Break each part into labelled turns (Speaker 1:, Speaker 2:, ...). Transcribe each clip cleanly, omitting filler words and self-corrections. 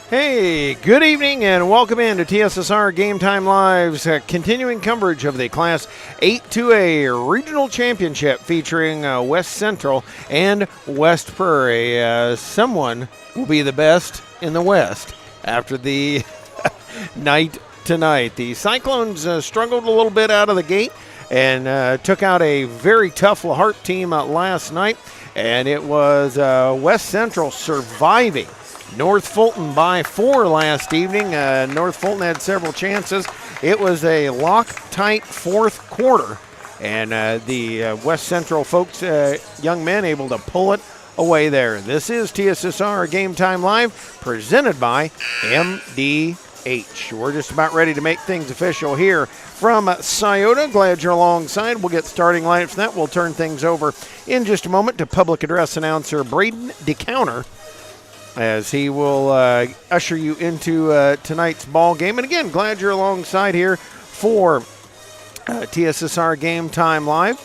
Speaker 1: Hey, good evening and welcome in to TSSR Game Time Live's continuing coverage of the Class 8-2A Regional Championship featuring West Central and West Prairie. Someone will be the best in the West after the night tonight. The Cyclones struggled a little bit out of the gate and took out a very tough LaHart team last night, and it was West Central surviving North Fulton by 4 last evening. North Fulton had several chances. It was a lock-tight fourth quarter, and the West Central folks, young men, able to pull it away there. This is TSSR Game Time Live, presented by MDH. We're just about ready to make things official here from Sciota. Glad you're alongside. We'll get starting lineups for that. We'll turn things over in just a moment to public address announcer Braden DeCounter, as he will usher you into tonight's ball game. And again, glad you're alongside here for TSSR Game Time Live.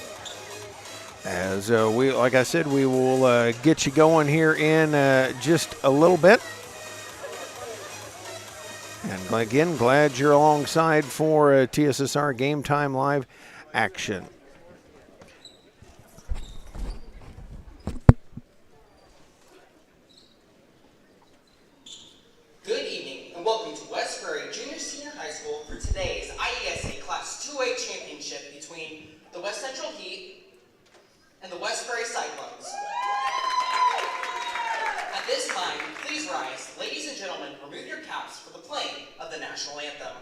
Speaker 1: As like I said, we will get you going here in just a little bit. And again, glad you're alongside for TSSR Game Time Live action.
Speaker 2: Good evening and welcome to West Prairie Junior Senior High School for today's IESA Class 2A Championship between the West Central Heat and the West Prairie Cyclones. At this time, please rise. Ladies and gentlemen, remove your caps for the playing of the National Anthem.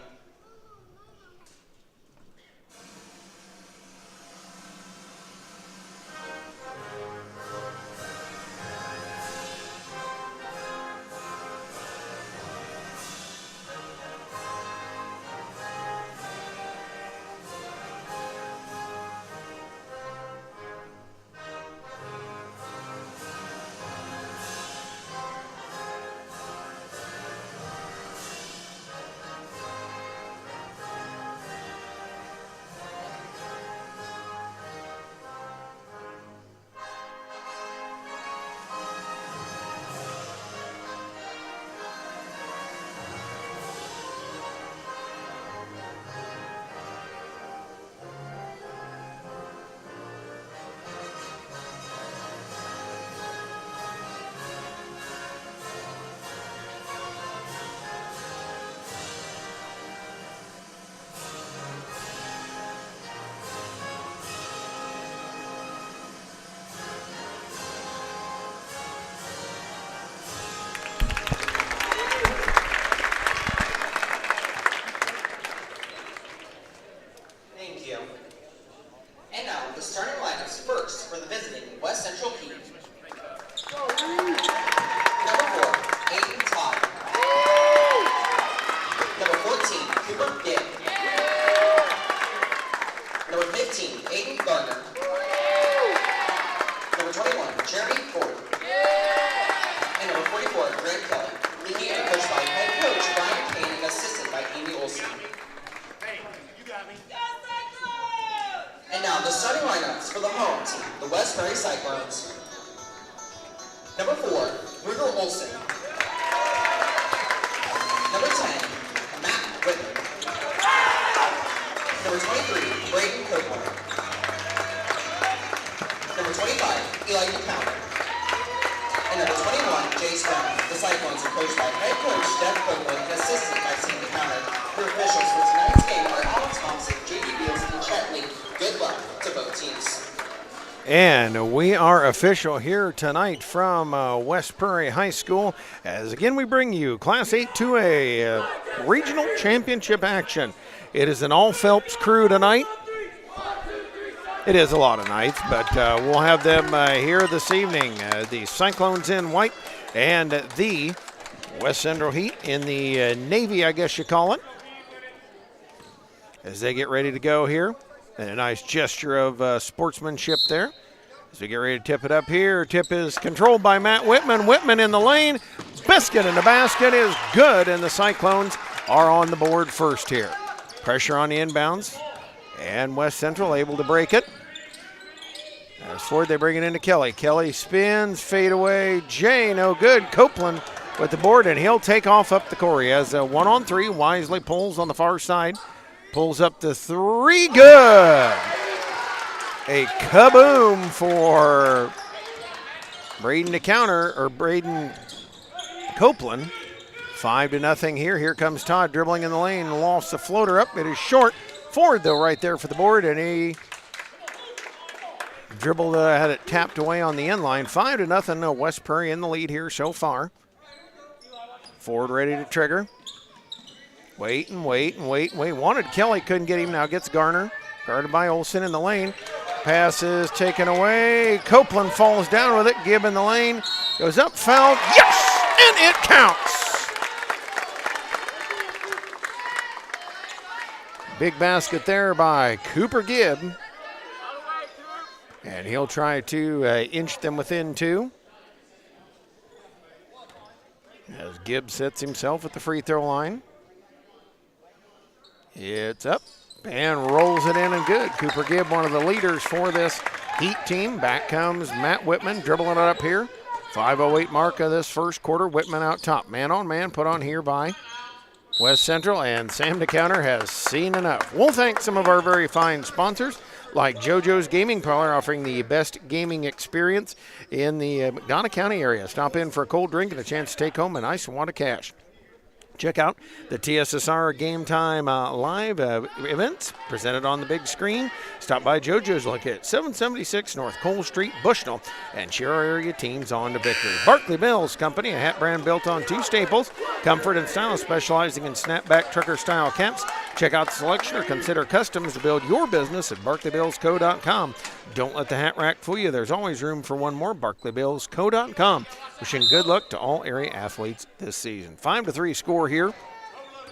Speaker 1: And we are official here tonight from West Prairie High School, as again we bring you Class 8-2A Regional Championship action. It is an all-Phelps crew tonight. It is a lot of nights, but we'll have them here this evening. The Cyclones in white and the West Central Heat in the navy, I guess you call it, as they get ready to go here. And a nice gesture of sportsmanship there. As we get ready to tip it up here, tip is controlled by Matt Whitman. Whitman in the lane, biscuit in the basket is good, and the Cyclones are on the board first here. Pressure on the inbounds, and West Central able to break it. As forward, they bring it into Kelly. Kelly spins, fade away. Jay, no good. Copeland with the board, and he'll take off up the court. He has a 1-on-3. Wisely pulls on the far side. Pulls up the three. Good. A kaboom for Braden to counter, or Braden Copeland. 5-0 here. Here comes Todd dribbling in the lane. Lost the floater up. It is short. Ford, though, right there for the board, and he dribbled, had it tapped away on the end line. 5-0. West Prairie in the lead here so far. Ford ready to trigger. Wait. Wanted Kelly, couldn't get him. Now gets Garner. Guarded by Olson in the lane. Pass is taken away. Copeland falls down with it. Gibb in the lane. Goes up, fouled. Yes! And it counts. Big basket there by Cooper Gibb. And he'll try to inch them within 2. As Gibb sets himself at the free throw line. It's up and rolls it in and good. Cooper Gibb, one of the leaders for this Heat team. Back comes Matt Whitman, dribbling it up here. 5:08 mark of this first quarter. Whitman out top. Man on man, put on here by West Central, and Sam DeCounter has seen enough. We'll thank some of our very fine sponsors, like JoJo's Gaming Parlor, offering the best gaming experience in the McDonough County area. Stop in for a cold drink and a chance to take home a nice wad of cash. Check out the TSSR Game Time live events presented on the big screen. Stop by JoJo's located at 776 North Cole Street, Bushnell, and cheer our area teams on to victory. Barkley Mills Company, a hat brand built on 2 staples, comfort and style, specializing in snapback trucker style caps. Check out the selection or consider customs to build your business at barkleybillsco.com. Don't let the hat rack fool you. There's always room for one more. barkleybillsco.com. Wishing good luck to all area athletes this season. 5-3 score here.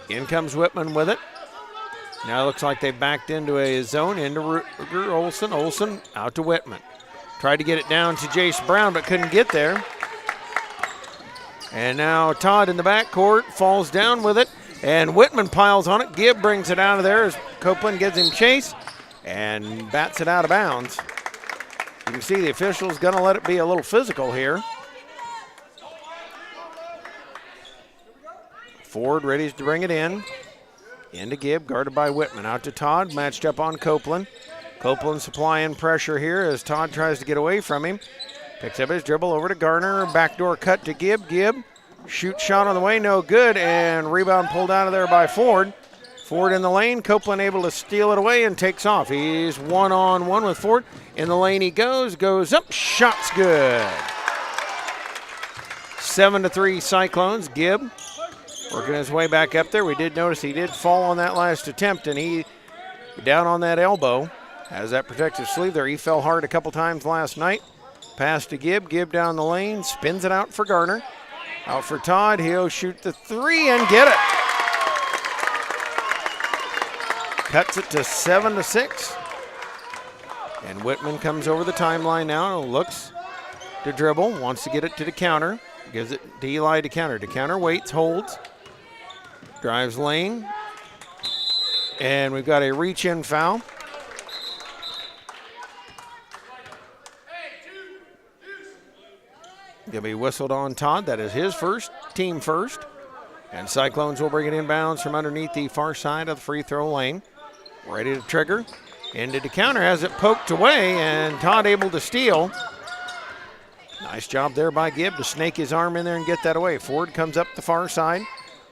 Speaker 1: In comes Whitman with it. Now it looks like they backed into a zone into Ruger Olson. Olson out to Whitman. Tried to get it down to Jace Brown, but couldn't get there. And now Todd in the backcourt falls down with it, and Whitman piles on it. Gibb brings it out of there as Copeland gives him chase and bats it out of bounds. You can see the official's going to let it be a little physical here. Ford ready to bring it in. Into Gibb, guarded by Whitman. Out to Todd, matched up on Copeland. Copeland supplying pressure here as Todd tries to get away from him. Picks up his dribble over to Garner. Backdoor cut to Gibb. Gibb, shoot shot on the way, no good. And rebound pulled out of there by Ford. Ford in the lane. Copeland able to steal it away and takes off. He's 1-on-1 with Ford. In the lane he goes up, shot's good. 7-3 Cyclones. Gibb working his way back up there. We did notice he did fall on that last attempt, and he down on that elbow. Has that protective sleeve there. He fell hard a couple times last night. Pass to Gibb. Gibb down the lane. Spins it out for Garner. Out for Todd. He'll shoot the 3 and get it. Cuts it to 7-6. And Whitman comes over the timeline now. Looks to dribble. Wants to get it to the counter. Gives it to Eli to counter. To counter waits, holds. Drives lane. And we've got a reach-in foul. Gonna be whistled on Todd. That is his first, team first. And Cyclones will bring it inbounds from underneath the far side of the free throw lane. Ready to trigger. Into the counter, has it poked away, and Todd able to steal. Nice job there by Gibb to snake his arm in there and get that away. Ford comes up the far side.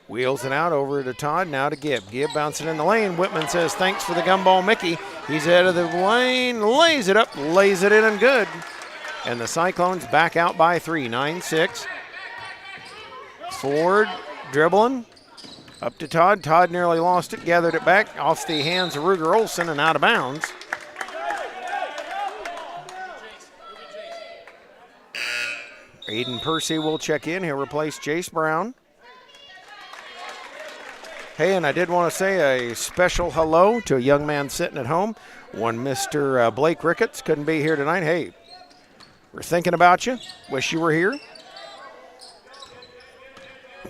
Speaker 1: Wheels it out over to Todd, now to Gibb. Gibb bouncing in the lane. Whitman says thanks for the gumball, Mickey. He's out of the lane, lays it up, lays it in and good. And the Cyclones back out by 3, 9-6. Ford dribbling up to Todd. Todd nearly lost it, gathered it back off the hands of Ruger Olson and out of bounds. Aiden Percy will check in. He'll replace Jace Brown. Hey, and I did want to say a special hello to a young man sitting at home. One Mr. Blake Ricketts couldn't be here tonight. Hey, we're thinking about you. Wish you were here.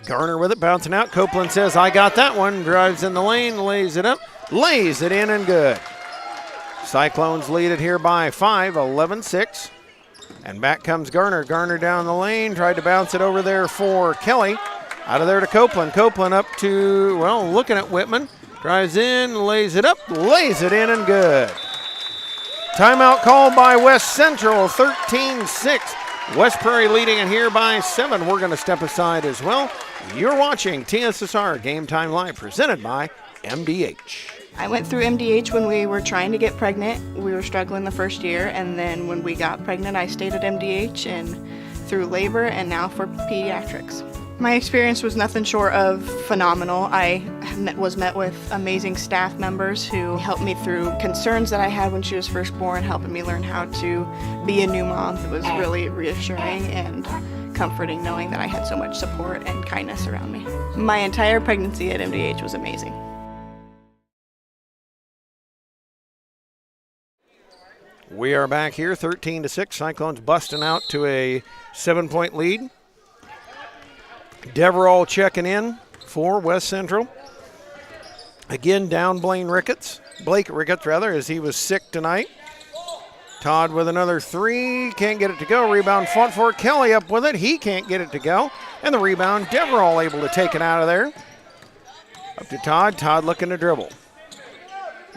Speaker 1: Garner with it, bouncing out. Copeland says, I got that one. Drives in the lane, lays it up, lays it in and good. Cyclones lead it here by 5, 11-6. And back comes Garner. Garner down the lane, tried to bounce it over there for Kelly. Out of there to Copeland. Copeland up to, well, looking at Whitman. Drives in, lays it up, lays it in, and good. Timeout called by West Central, 13-6. West Prairie leading it here by 7. We're going to step aside as well. You're watching TSSR Game Time Live, presented by MDH.
Speaker 3: I went through MDH when we were trying to get pregnant. We were struggling the first year, and then when we got pregnant, I stayed at MDH and through labor and now for pediatrics. My experience was nothing short of phenomenal. I was met with amazing staff members who helped me through concerns that I had when she was first born, helping me learn how to be a new mom. It was really reassuring and comforting knowing that I had so much support and kindness around me. My entire pregnancy at MDH was amazing.
Speaker 1: We are back here, 13-6. Cyclones busting out to a 7-point lead. Deverall checking in for West Central. Again, down Blake Ricketts, as he was sick tonight. Todd with another 3, can't get it to go. Rebound fought for Kelly up with it. He can't get it to go. And the rebound, Deverall able to take it out of there. Up to Todd. Todd looking to dribble.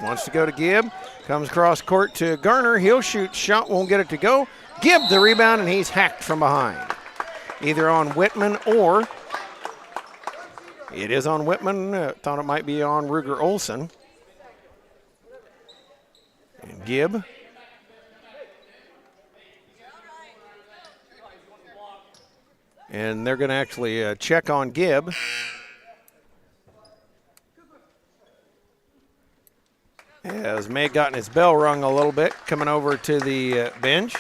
Speaker 1: Wants to go to Gibb. Comes cross court to Garner. He'll shoot. Shot won't get it to go. Gibb the rebound, and he's hacked from behind. Either on Whitman or it is on Whitman. Thought it might be on Ruger Olson. And Gibb. And they're going to actually check on Gibb. As May gotten his bell rung a little bit, coming over to the bench.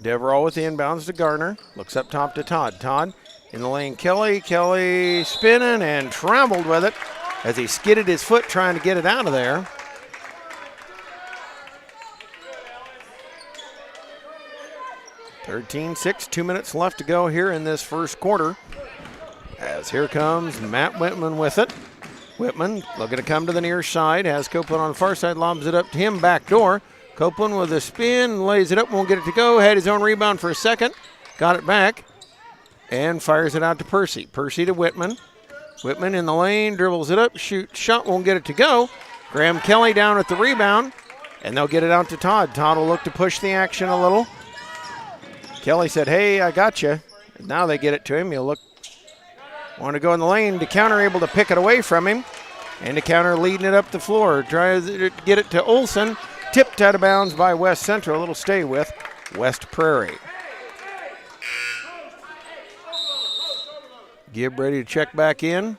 Speaker 1: Deverall with the inbounds to Garner. Looks up top to Todd. Todd in the lane. Kelly spinning and traveled with it as he skidded his foot trying to get it out of there. (13-6), 2 minutes left to go here in this first quarter. As here comes Matt Whitman with it. Whitman looking to come to the near side. Has Copeland on the far side, lobs it up to him, back door. Copeland with a spin, lays it up, won't get it to go. Had his own rebound for a second. Got it back and fires it out to Percy. Percy to Whitman. Whitman in the lane, dribbles it up, shot, won't get it to go. Graham Kelly down at the rebound, and they'll get it out to Todd. Todd will look to push the action a little. Kelly said, hey, I got you. Now they get it to him. He'll look, want to go in the lane. DeCounter able to pick it away from him. And DeCounter leading it up the floor. Tries to get it to Olson. Tipped out of bounds by West Central. A little stay with West Prairie. Gibb ready to check back in.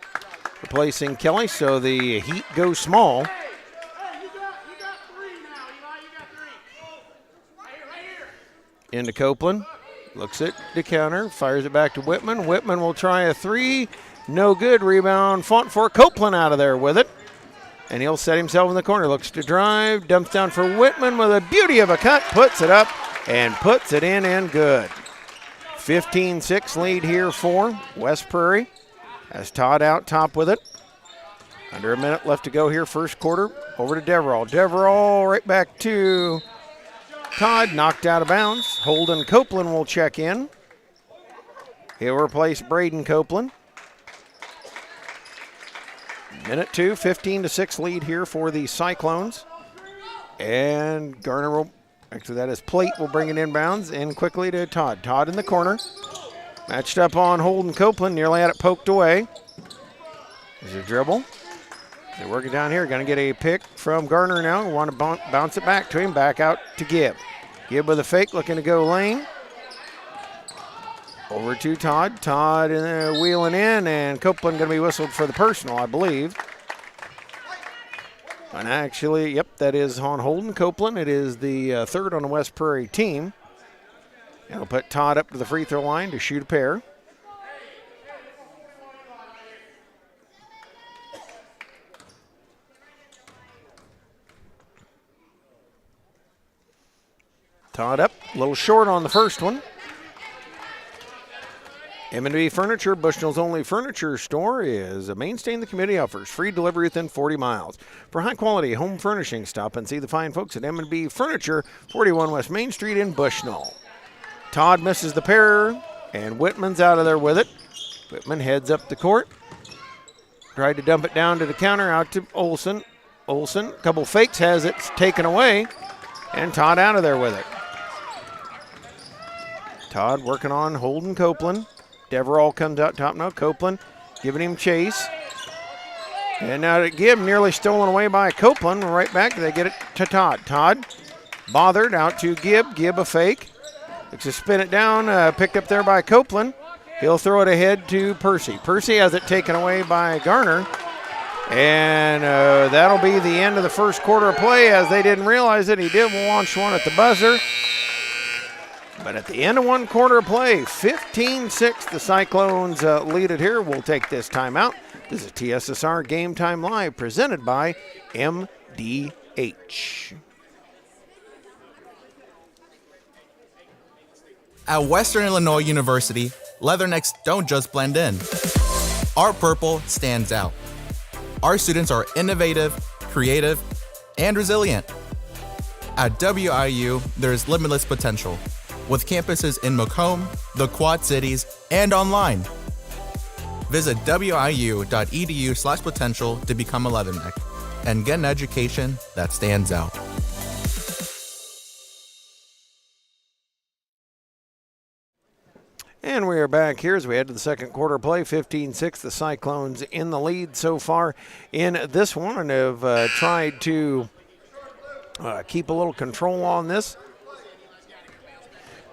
Speaker 1: Replacing Kelly, so the Heat go small. Into Copeland. Looks at DeCounter. Fires it back to Whitman. Whitman will try a 3. No good. Rebound. Fought for Copeland out of there with it. And he'll set himself in the corner. Looks to drive. Dumps down for Whitman with a beauty of a cut. Puts it up and puts it in and good. 15-6 lead here for West Prairie. Has Todd out top with it. Under a minute left to go here first quarter. Over to Deverall. Deverall right back to Todd. Knocked out of bounds. Holden Copeland will check in. He'll replace Braden Copeland. Minute 2, 15-6 lead here for the Cyclones. And Garner will, actually that is Plate, will bring it inbounds in quickly to Todd. Todd in the corner. Matched up on Holden Copeland, nearly had it poked away. There's a dribble. They're working down here, going to get a pick from Garner now. Want to bounce it back to him, back out to Gibb. Gibb with a fake, looking to go lane. Over to Todd. Todd wheeling in, and Copeland going to be whistled for the personal, I believe. And actually, yep, that is on Holden Copeland. It is the third on the West Prairie team. It'll put Todd up to the free throw line to shoot a pair. Todd up, a little short on the first one. M&B Furniture, Bushnell's only furniture store, is a mainstay in the community, offers free delivery within 40 miles. For high-quality home furnishing, stop and see the fine folks at M&B Furniture, 41 West Main Street in Bushnell. Todd misses the pair, and Whitman's out of there with it. Whitman heads up the court. Tried to dump it down to the counter, out to Olson. Olson, a couple fakes, has it taken away, and Todd out of there with it. Todd working on Holden Copeland. Deverall comes out top now. Copeland giving him chase. And now to Gibb, nearly stolen away by Copeland. Right back, they get it to Todd. Todd bothered, out to Gibb. Gibb a fake. Looks to spin it down, picked up there by Copeland. He'll throw it ahead to Percy. Percy has it taken away by Garner. And that'll be the end of the first quarter of play, as they didn't realize it. He did launch one at the buzzer. But at the end of one quarter of play, 15-6, the Cyclones lead it here. We'll take this timeout. This is TSSR Game Time Live, presented by MDH.
Speaker 4: At Western Illinois University, Leathernecks don't just blend in. Our purple stands out. Our students are innovative, creative, and resilient. At WIU, there's limitless potential, with campuses in Macomb, the Quad Cities, and online. Visit wiu.edu/potential to become a Leatherneck and get an education that stands out.
Speaker 1: And we are back here as we head to the second quarter play. 15-6, the Cyclones in the lead so far in this one, and have tried to keep a little control on this.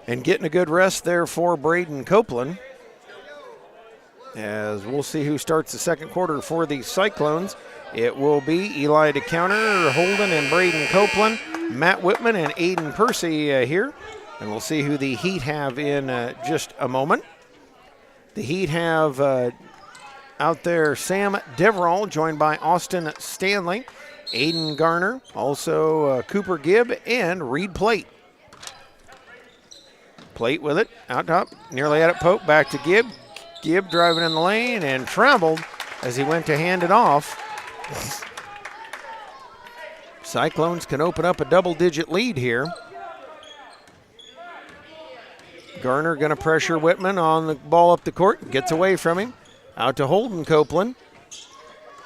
Speaker 1: And getting a good rest there for Braden Copeland. As we'll see who starts the second quarter for the Cyclones. It will be Eli DeCounter, Holden, and Braden Copeland, Matt Whitman, and Aiden Percy here. And we'll see who the Heat have in just a moment. The Heat have out there Sam Deverall, joined by Austin Stanley, Aiden Garner, also Cooper Gibb, and Reed Plate. Plate with it, out top, nearly at it, Pope, back to Gibb. Gibb driving in the lane and traveled as he went to hand it off. Cyclones can open up a double-digit lead here. Garner going to pressure Whitman on the ball up the court, gets away from him. Out to Holden Copeland.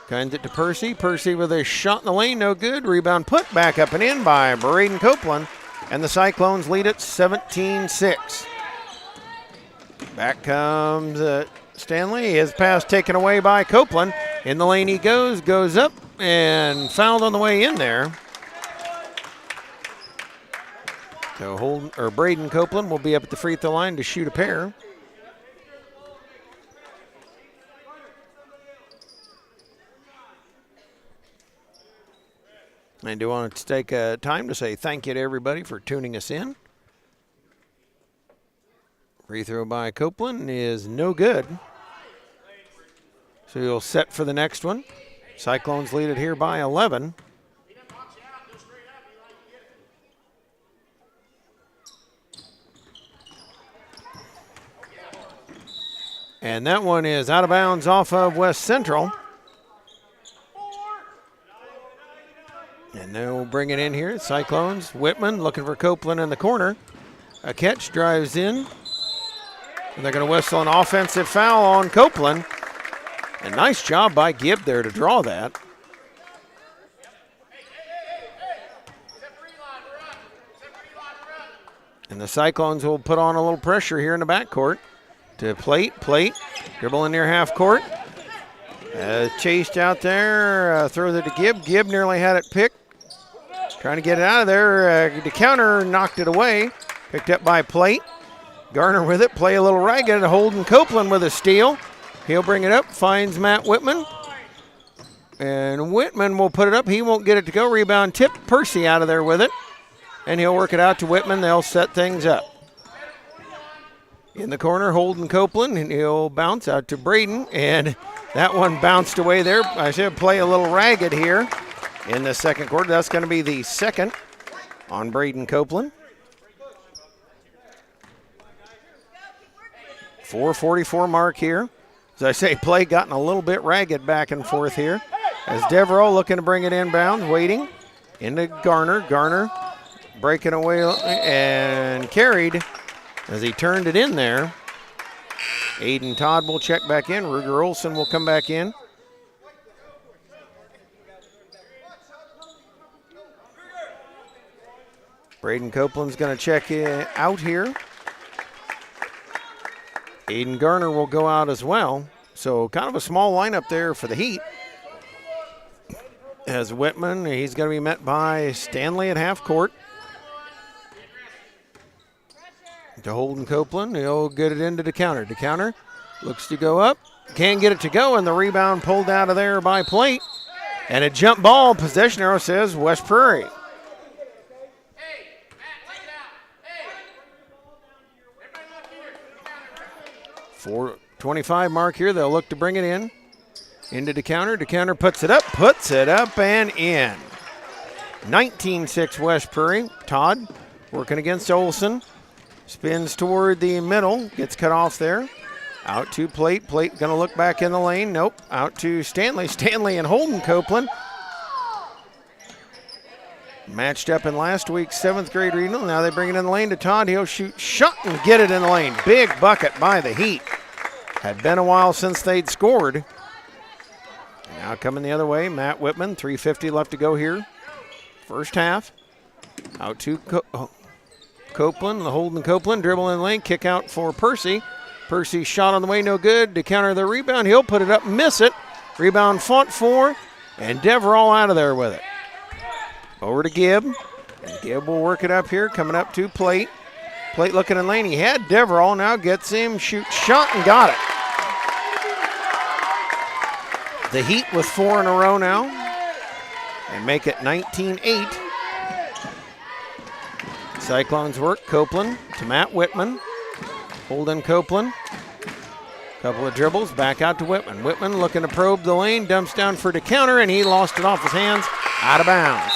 Speaker 1: Kinds it to Percy. Percy with a shot in the lane, no good. Rebound put back up and in by Braden Copeland. And the Cyclones lead it 17-6. Back comes Stanley. His pass taken away by Copeland. In the lane he goes up, and fouled on the way in there. So Braden Copeland will be up at the free throw line to shoot a pair. I do want to take time to say thank you to everybody for tuning us in. Free throw by Copeland is no good. So he'll set for the next one. Cyclones lead it here by 11. And that one is out of bounds off of West Central. And they'll bring it in here. Cyclones, Whitman looking for Copeland in the corner. A catch, drives in. And they're going to whistle an offensive foul on Copeland. A nice job by Gibb there to draw that. And the Cyclones will put on a little pressure here in the backcourt. To Plate, dribble in near half court. Chased out there, throws it to Gibb. Gibb nearly had it picked. Trying to get it out of there. DeCounter knocked it away. Picked up by Plate. Garner with it, play a little ragged. Holden Copeland with a steal. He'll bring it up, finds Matt Whitman. And Whitman will put it up. He won't get it to go. Rebound tip. Percy out of there with it. And he'll work it out to Whitman. They'll set things up. In the corner, Holden Copeland, and he'll bounce out to Braden. And that one bounced away there. I should play a little ragged here in the second quarter. That's going to be the second on Braden Copeland. 4:44 mark here. As I say, play gotten a little bit ragged back and forth here. As Devereaux looking to bring it inbounds, waiting. Into Garner. Garner breaking away and carried as he turned it in there. Aiden Todd will check back in. Ruger Olson will come back in. Braden Copeland's going to check out here. Aiden Garner will go out as well. So kind of a small lineup there for the Heat. As Whitman, he's going to be met by Stanley at half court. To Holden Copeland, he'll get it into DeCounter. DeCounter looks to go up, can't get it to go, and the rebound pulled out of there by Plate. And a jump ball, possession arrow says West Prairie. For 25 mark here, they'll look to bring it in. Into DeCounter. DeCounter puts it up and in. 19-6 West Prairie. Todd working against Olson. Spins toward the middle. Gets cut off there. Out to Plate. Plate going to look back in the lane. Nope. Out to Stanley. Stanley and Holden Copeland. Matched up in last week's 7th grade regional. Now they bring it in the lane to Todd. He'll shoot shot and get it in the lane. Big bucket by the Heat. Had been a while since they'd scored. Now coming the other way, Matt Whitman. 3:50 left to go here. First half. Out to Copeland. The Holden Copeland dribble in the lane. Kick out for Percy. Percy shot on the way, no good. To counter the rebound, he'll put it up, miss it. Rebound fought for, and Devereaux out of there with it. Over to Gibb. And Gibb will work it up here, coming up to Plate. Plate looking in lane. He had Devereaux, now gets him, shoot, shot, and got it. The Heat with 4 in a row now and make it 19-8. Cyclones work. Copeland to Matt Whitman. Holden Copeland. Couple of dribbles, back out to Whitman. Whitman looking to probe the lane, dumps down for DeCounter, and he lost it off his hands, out of bounds.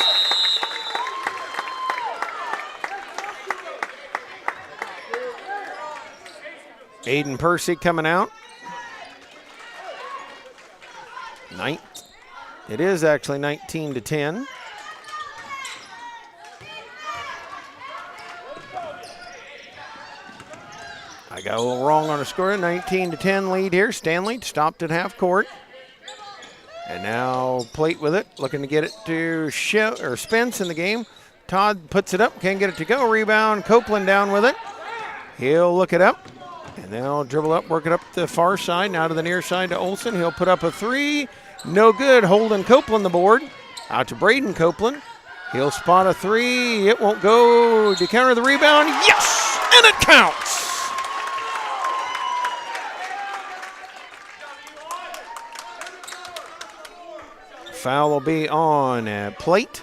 Speaker 1: Aiden Percy coming out. It is actually 19-10. I got a little wrong on the score. 19-10 lead here. Stanley stopped at half court. And now Plate with it, looking to get it to Spence in the game. Todd puts it up, can't get it to go. Rebound, Copeland down with it. He'll look it up. And they'll dribble up, work it up the far side, now to the near side to Olson. He'll put up a three. No good. Holden Copeland the board. Out to Braden Copeland. He'll spot a three. It won't go. To counter the rebound. Yes! And it counts. Foul will be on Plate.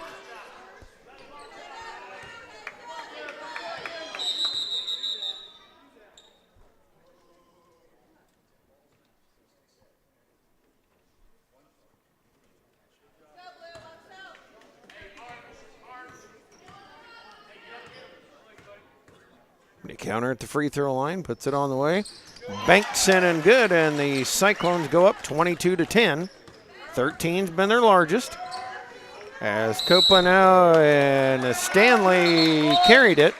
Speaker 1: Counter at the free throw line, puts it on the way. Banks in and good, and the Cyclones go up 22-10. 13's been their largest. As Copeland now and Stanley carried it.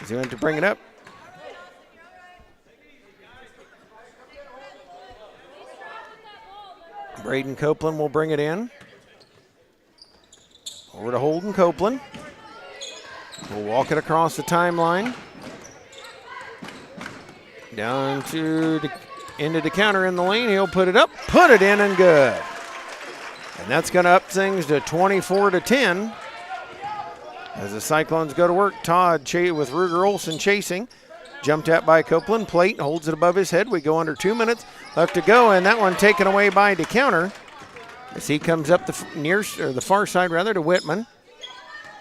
Speaker 1: As he went to bring it up. Braden Copeland will bring it in. Over to Holden Copeland. We'll walk it across the timeline. Down to into the counter in the lane. He'll put it up, put it in, and good. And that's going to up things to 24-10. As the Cyclones go to work, Todd with Ruger Olson chasing. Jumped at by Copeland. Plate holds it above his head. We go under 2 minutes left to go, and that one taken away by DeCounter. As he comes up the far side to Whitman.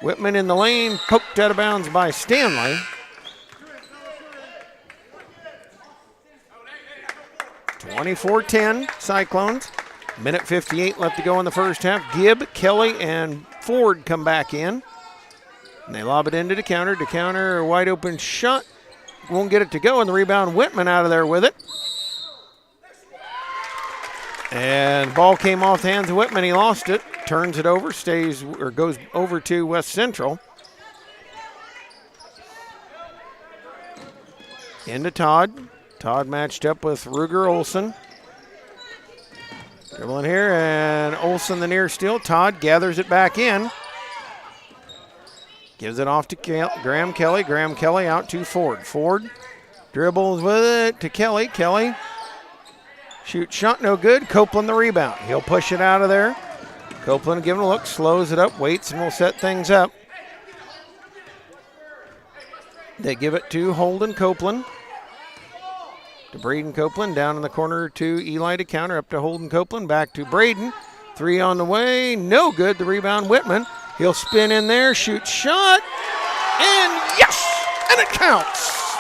Speaker 1: Whitman in the lane, poked out of bounds by Stanley. (24-10) Cyclones. Minute 58 left to go in the first half. Gibb, Kelly, and Ford come back in. And they lob it into DeCounter. DeCounter, a wide open shot. won't get it to go, and the rebound, Whitman out of there with it. And ball came off the hands of Whitman. He lost it, turns it over, goes over to West Central. Into Todd. Todd matched up with Ruger Olson. Dribbling here, and Olson the near steal. Todd gathers it back in. Gives it off to Graham Kelly. Graham Kelly out to Ford. Ford dribbles with it to Kelly. Kelly shoots shot, no good. Copeland the rebound. He'll push it out of there. Copeland giving a look, slows it up, waits, and will set things up. They give it to Holden Copeland. To Braden Copeland, down in the corner to Eli to counter, up to Holden Copeland, back to Braden. 3 on the way, no good. The rebound, Whitman. He'll spin in there, shoot shot, and yes! And it counts.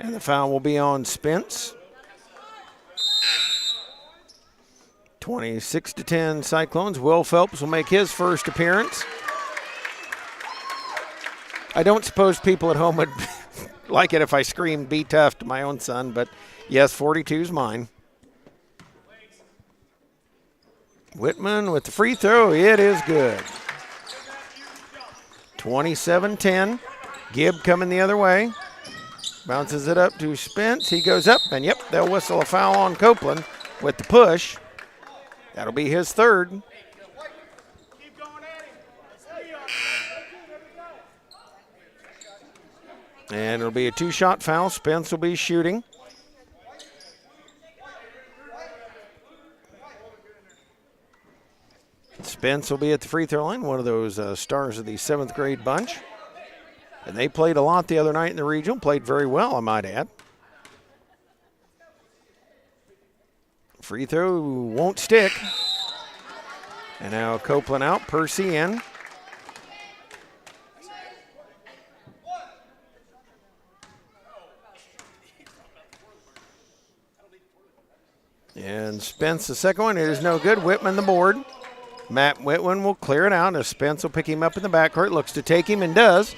Speaker 1: And the foul will be on Spence. 26-10 Cyclones. Will Phelps will make his first appearance. I don't suppose people at home would like it if I screamed "Be tough" to my own son, but yes, 42's mine. Whitman with the free throw. It is good. 27-10. Gibb coming the other way. Bounces it up to Spence. He goes up, and yep, they'll whistle a foul on Copeland with the push. That'll be his third. And it'll be a 2-shot foul. Spence will be shooting. Spence will be at the free throw line, one of those stars of the 7th grade bunch. And they played a lot the other night in the regional, played very well, I might add. Free throw won't stick. And now Copeland out, Percy in. And Spence, the second one, it is no good. Whitman the board. Matt Whitman will clear it out as Spence will pick him up in the backcourt. Looks to take him and does.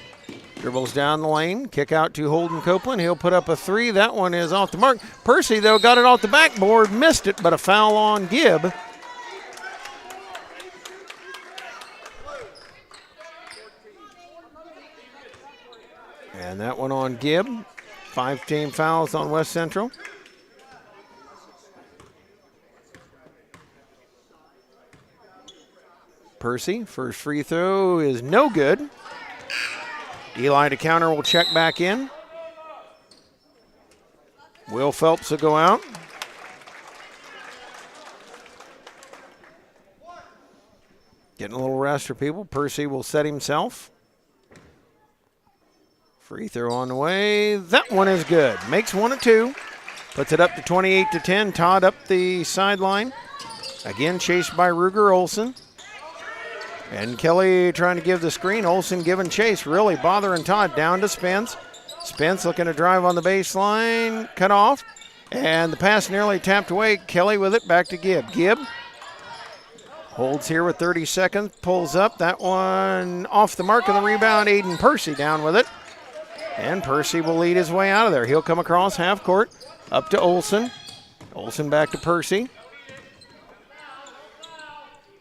Speaker 1: Dribbles down the lane. Kick out to Holden Copeland. He'll put up a 3. That one is off the mark. Percy, though, got it off the backboard. Missed it, but a foul on Gibb. And that one on Gibb. 5-team fouls on West Central. Percy, first free throw is no good. Eli to counter will check back in. Will Phelps will go out. Getting a little rest for people. Percy will set himself. Free throw on the way. That one is good. Makes 1 of 2. Puts it up to 28-10. Todd up the sideline. Again chased by Ruger Olson. And Kelly trying to give the screen. Olson giving chase, really bothering Todd. Down to Spence. Spence looking to drive on the baseline. Cut off. And the pass nearly tapped away. Kelly with it. Back to Gibb. Gibb holds here with 30 seconds. Pulls up. That one off the mark of the rebound. Aiden Percy down with it. And Percy will lead his way out of there. He'll come across half court. Up to Olson. Olson back to Percy.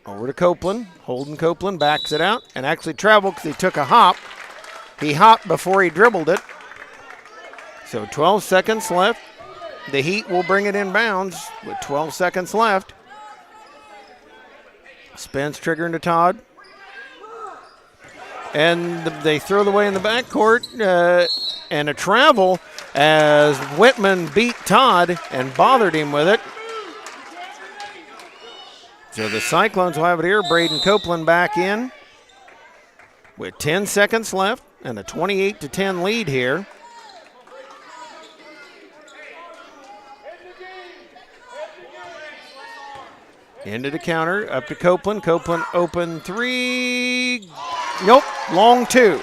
Speaker 1: Over to Copeland. Holden Copeland backs it out and actually traveled because he took a hop. He hopped before he dribbled it. So 12 seconds left. The Heat will bring it in bounds with 12 seconds left. Spence triggering to Todd. And they throw the way in the backcourt and a travel as Whitman beat Todd and bothered him with it. So the Cyclones will have it here. Braden Copeland back in with 10 seconds left and a 28-10 lead here. Into the counter, up to Copeland. Copeland open 3. Nope, long 2.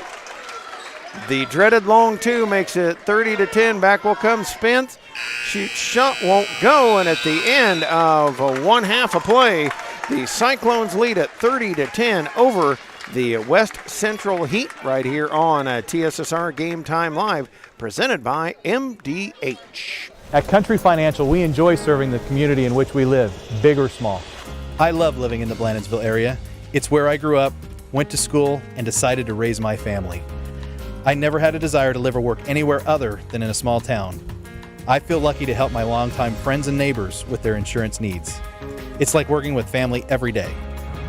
Speaker 1: The dreaded long 2 makes it 30-10. Back will come Spence. Shoot shot won't go, and at the end of 1/2 a play, The Cyclones lead at 30-10 over the West Central Heat right here on TSSR Game Time Live, presented by MDH.
Speaker 5: At Country Financial, we enjoy serving the community in which we live, big or small.
Speaker 6: I love living in the Blandonsville area. It's where I grew up, went to school, and decided to raise my family. I never had a desire to live or work anywhere other than in a small town. I feel lucky to help my longtime friends and neighbors with their insurance needs. It's like working with family every day.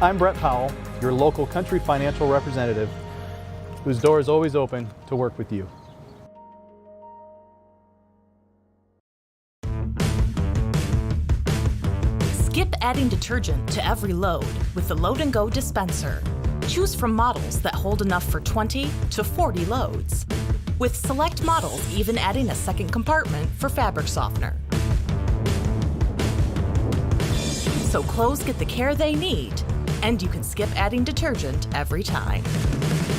Speaker 5: I'm Brett Powell, your local Country Financial representative, whose door is always open to work with you.
Speaker 7: Skip adding detergent to every load with the Load and Go dispenser. Choose from models that hold enough for 20 to 40 loads. With select models even adding a second compartment for fabric softener. So clothes get the care they need, and you can skip adding detergent every time.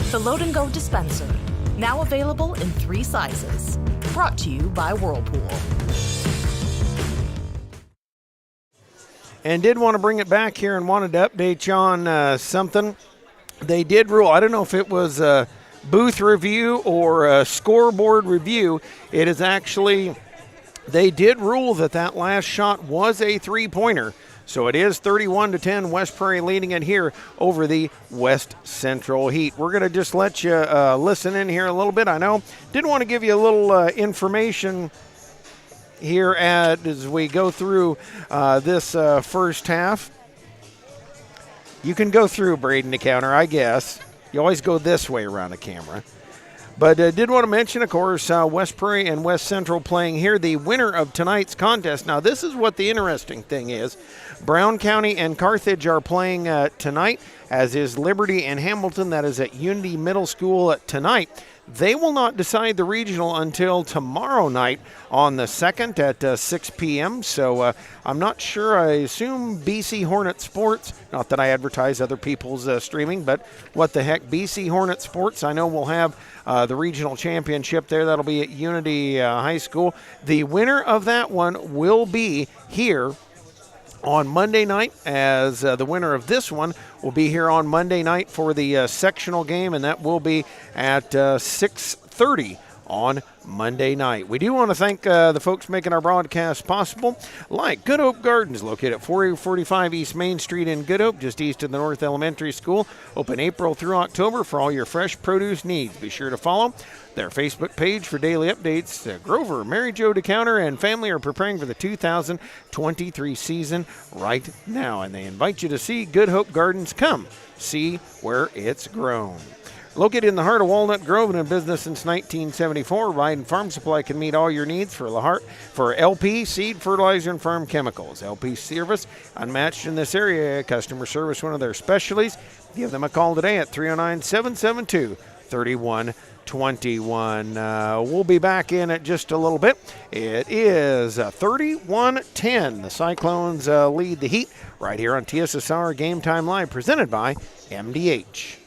Speaker 7: The Load and Go dispenser, now available in 3 sizes. Brought to you by Whirlpool.
Speaker 1: And did want to bring it back here and wanted to update you on something. They did rule, I don't know if it was a booth review or a scoreboard review. It is actually, they did rule that last shot was a three-pointer. So it is 31-10, West Prairie leading it here over the West Central Heat. We're going to just let you listen in here a little bit. I know, did want to give you a little information here as we go through this first half. You can go through, Braden, the counter, I guess. You always go this way around the camera. But did want to mention, of course, West Prairie and West Central playing here. The winner of tonight's contest. Now, this is what the interesting thing is. Brown County and Carthage are playing tonight, as is Liberty and Hamilton. That is at Unity Middle School tonight. They will not decide the regional until tomorrow night on the 2nd at 6 p.m. So I'm not sure. I assume BC Hornet Sports, not that I advertise other people's streaming, but what the heck, BC Hornet Sports, I know will have the regional championship there. That'll be at Unity High School. The winner of that one will be here on Monday night, as the winner of this one will be here on Monday night for the sectional game, and that will be at 6:30 on Monday night. We do want to thank the folks making our broadcast possible, like Good Hope Gardens, located at 445 East Main Street in Good Hope, just east of the North Elementary School. Open April through October for all your fresh produce needs. Be sure to follow their Facebook page for daily updates. Grover, Mary Jo DeCounter, and family are preparing for the 2023 season right now, and they invite you to see Good Hope Gardens. Come see where it's grown. Located in the heart of Walnut Grove and in business since 1974, Biden Farm Supply can meet all your needs for LP, seed, fertilizer, and farm chemicals. LP service, unmatched in this area. Customer service, one of their specialties. Give them a call today at 309-772-3121. We'll be back in it just a little bit. It is 31-10. The Cyclones lead the Heat right here on TSSR Game Time Live, presented by MDH.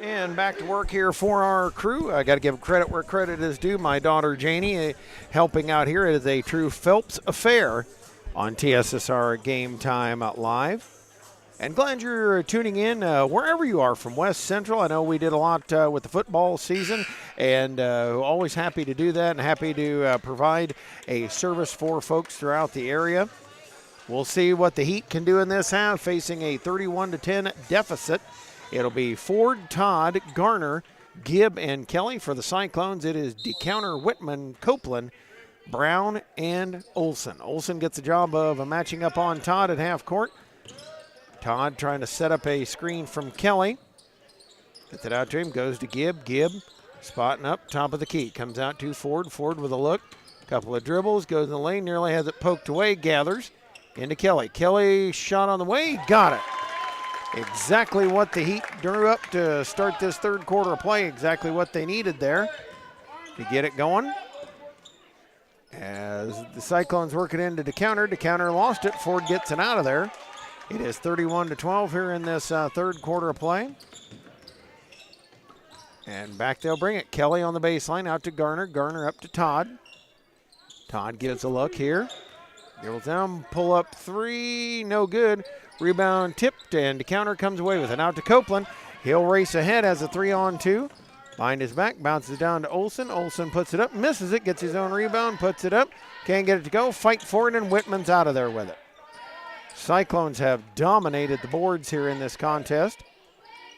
Speaker 1: And back to work here for our crew. I got to give credit where credit is due. My daughter Janie helping out here. It is a true Phelps affair on TSSR Game Time Live. And glad you're tuning in wherever you are from West Central. I know we did a lot with the football season, and always happy to do that and happy to provide a service for folks throughout the area. We'll see what the Heat can do in this half, facing a 31-10 deficit. It'll be Ford, Todd, Garner, Gibb, and Kelly. For the Cyclones, it is DeCounter, Whitman, Copeland, Brown, and Olson. Olson gets the job of matching up on Todd at half court. Todd trying to set up a screen from Kelly. Gets it out to him, goes to Gibb. Gibb spotting up, top of the key. Comes out to Ford. Ford with a look. Couple of dribbles, goes in the lane, nearly has it poked away, gathers. Into Kelly. Kelly shot on the way, got it. Exactly what the Heat drew up to start this third quarter of play. Exactly what they needed there to get it going. As the Cyclones work it into DeCounter. DeCounter lost it. Ford gets it out of there. It is 31-12 here in this third quarter of play. And back they'll bring it. Kelly on the baseline, out to Garner. Garner up to Todd. Todd gives a look here. Dribbles down, pull up three, no good. Rebound tipped, and DeCounter comes away with it. Out to Copeland. He'll race ahead as a 3-on-2. Behind his back, bounces down to Olson. Olson puts it up, misses it, gets his own rebound, puts it up. Can't get it to go, fight for it, and Whitman's out of there with it. Cyclones have dominated the boards here in this contest.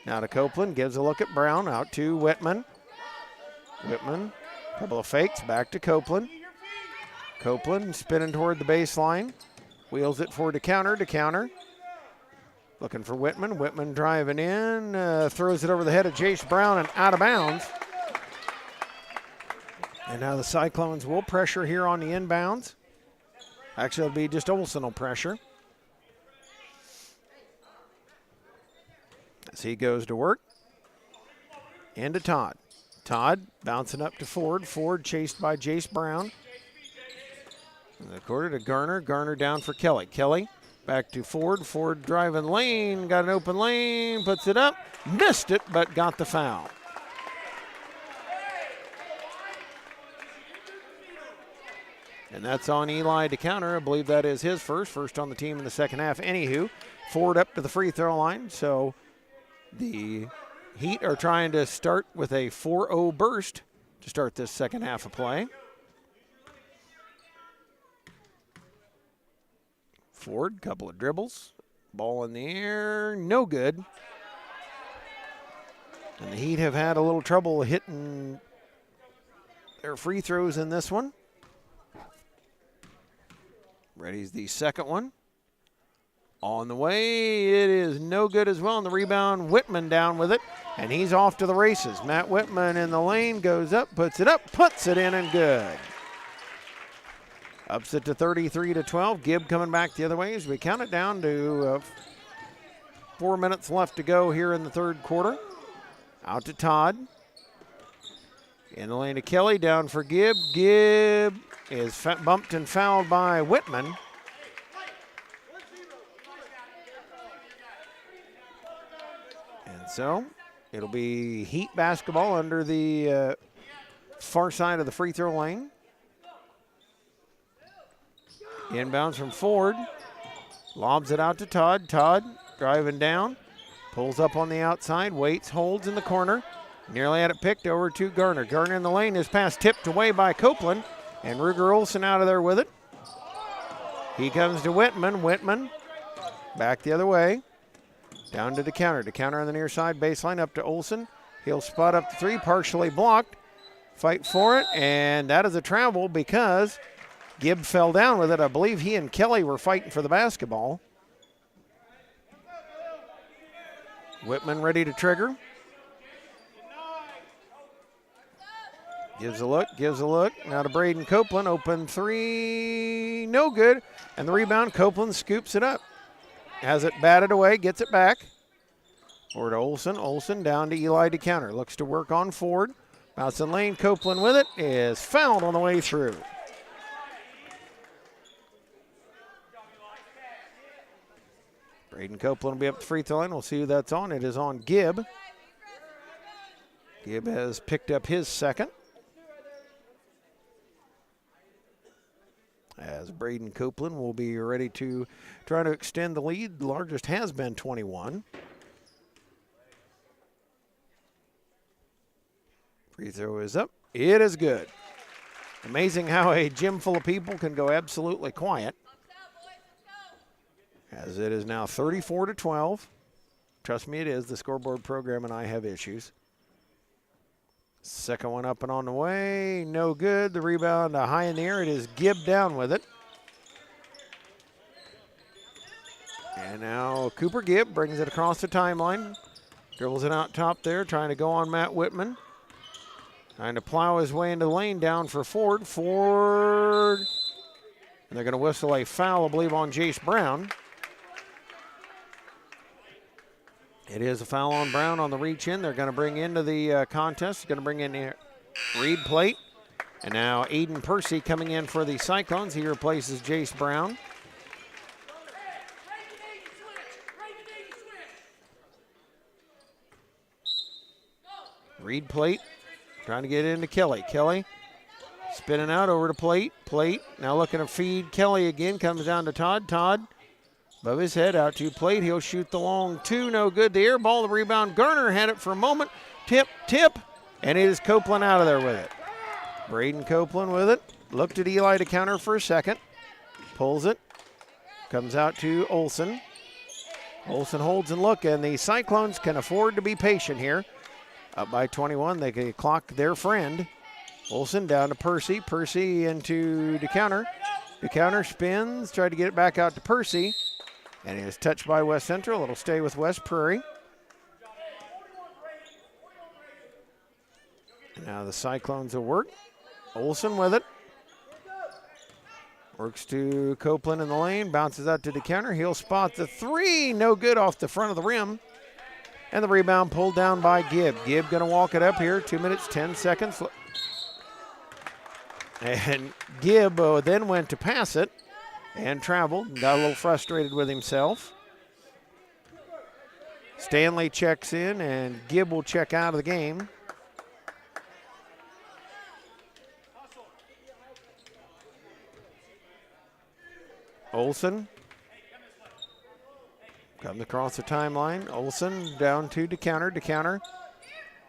Speaker 1: Now to Copeland, gives a look at Brown, out to Whitman. Whitman, couple of fakes, back to Copeland. Copeland spinning toward the baseline. Wheels it for DeCounter. DeCounter looking for Whitman. Whitman driving in. Throws it over the head of Jace Brown and out of bounds. And now the Cyclones will pressure here on the inbounds. Actually, it'll be just Olson will pressure. As he goes to work. Into Todd. Todd bouncing up to Ford. Ford chased by Jace Brown. In the quarter to Garner. Garner down for Kelly. Kelly back to Ford. Ford driving lane. Got an open lane. Puts it up. Missed it, but got the foul. And that's on Eli DeCounter. I believe that is his first on the team in the second half. Anywho, Ford up to the free throw line. So the Heat are trying to start with a 4-0 burst to start this second half of play. Ford, couple of dribbles. Ball in the air, no good. And the Heat have had a little trouble hitting their free throws in this one. Ready's the second one. On the way, it is no good as well. And the rebound, Whitman down with it, and he's off to the races. Matt Whitman in the lane, goes up, puts it up, puts it in, and good. Ups it to 33-12. Gibb coming back the other way as we count it down to 4 minutes left to go here in the third quarter. Out to Todd. In the lane to Kelly, down for Gibb. Gibb is bumped and fouled by Whitman. And so it'll be Heat basketball under the far side of the free throw lane. Inbounds from Ford. Lobs it out to Todd. Todd driving down. Pulls up on the outside. Waits, holds in the corner. Nearly had it picked over to Garner. Garner in the lane. His pass tipped away by Copeland. And Ruger Olson out of there with it. He comes to Whitman. Whitman back the other way. Down to DeCounter. DeCounter on the near side baseline up to Olson. He'll spot up the three. Partially blocked. Fight for it. And that is a travel because Gibb fell down with it. I believe he and Kelly were fighting for the basketball. Whitman ready to trigger. Gives a look. Now to Braden Copeland. Open three. No good. And the rebound, Copeland scoops it up. Has it batted away. Gets it back. Over to Olson. Olson down to Eli DeCounter. Looks to work on Ford. Bouncing lane. Copeland with it. Is fouled on the way through. Braden Copeland will be up the free throw line. We'll see who that's on. It is on Gibb. Gibb has picked up his second. As Braden Copeland will be ready to try to extend the lead. The largest has been 21. Free throw is up. It is good. Amazing how a gym full of people can go absolutely quiet. As it is now 34-12. Trust me, it is. The scoreboard program and I have issues. Second one up and on the way. No good. The rebound high in the air. It is Gibb down with it. And now Cooper Gibb brings it across the timeline. Dribbles it out top there, trying to go on Matt Whitman. Trying to plow his way into the lane, down for Ford. Ford. And they're going to whistle a foul, I believe, on Jace Brown. It is a foul on Brown on the reach in. They're going to bring into the contest. Going to bring in Reed Plate. And now Aiden Percy coming in for the Cyclones. He replaces Jace Brown. Reed Plate trying to get into Kelly. Kelly spinning out over to Plate. Plate now looking to feed Kelly again. Comes down to Todd. Todd above his head out to Plate. He'll shoot the long two. No good. The air ball, the rebound. Garner had it for a moment. Tip. And it is Copeland out of there with it. Braden Copeland with it. Looked at Eli to counter for a second. Pulls it. Comes out to Olson. Olson holds and look, and the Cyclones can afford to be patient here. Up by 21, they can clock their friend. Olson down to Percy. Percy into DeCounter. DeCounter spins, tried to get it back out to Percy. And he is touched by West Central. It'll stay with West Prairie. Now the Cyclones will work. Olson with it. Works to Copeland in the lane. Bounces out to DeCounter. He'll spot the three. No good off the front of the rim. And the rebound pulled down by Gibb. Gibb going to walk it up here. 2 minutes, 10 seconds. And Gibb then went to pass it and traveled. Got a little frustrated with himself. Stanley checks in, and Gibb will check out of the game. Olson comes across the timeline. Olson down to DeCounter. DeCounter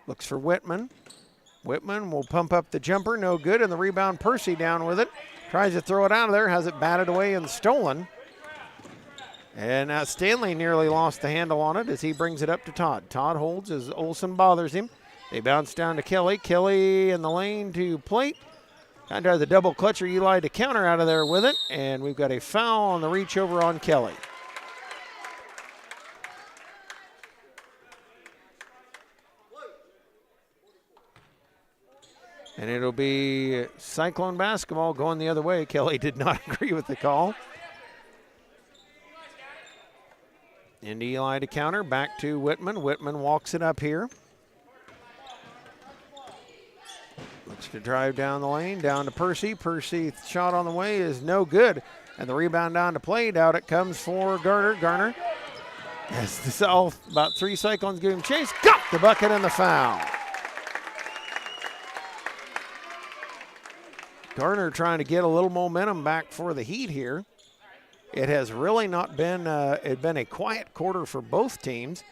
Speaker 1: looks for Whitman. Whitman will pump up the jumper. No good. And the rebound, Percy down with it. Tries to throw it out of there. Has it batted away and stolen. And Stanley nearly lost the handle on it as he brings it up to Todd. Todd holds as Olson bothers him. They bounce down to Kelly. Kelly in the lane to Plate. Under the double clutcher, Eli DeCounter out of there with it. And we've got a foul on the reach over on Kelly. And it'll be Cyclone basketball going the other way. Kelly did not agree with the call. Into Eli DeCounter, back to Whitman. Whitman walks it up here. Looks to drive down the lane, down to Percy. Percy shot on the way is no good. And the rebound down to Plate. Out it comes for Garner. Garner, as this all about three Cyclones give him chase, got the bucket and the foul. Garner trying to get a little momentum back for the Heat here. It has really not been, it's been a quiet quarter for both teams